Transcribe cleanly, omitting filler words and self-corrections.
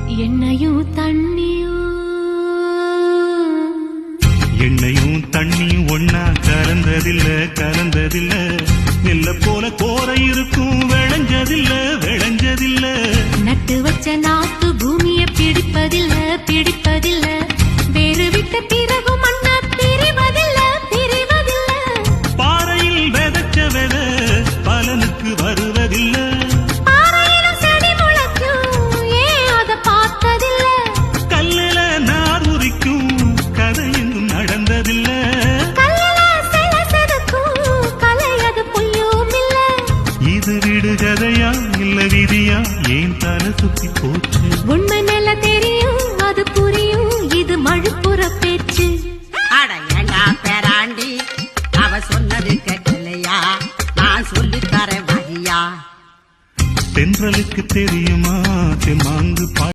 எண்ணெயும் தண்ணியும் ஒன்னா கலந்ததில்ல நெல்ல போல கோரை இருக்கும் விளைஞ்சதில்ல நட்டு வச்ச நாத்து பூமியை பிடிப்பதில்ல வேறு விட்ட பிறகு மண்ண பிரிவதில்ல பாறையில் விதைச்ச வித பலனுக்கு வருவதில்லை கதையா இல்ல விதியா ஏன் தலை சுத்தி போச்சு உண்மை நல்ல தெரியும் அது புரியும் இது மழுப்புற பேச்சு அட ஏண்டா பேராண்டி அவ சொன்னது கேட்கலையா நான் சொல்லி தர வழியா தென்றலுக்கு தெரியும்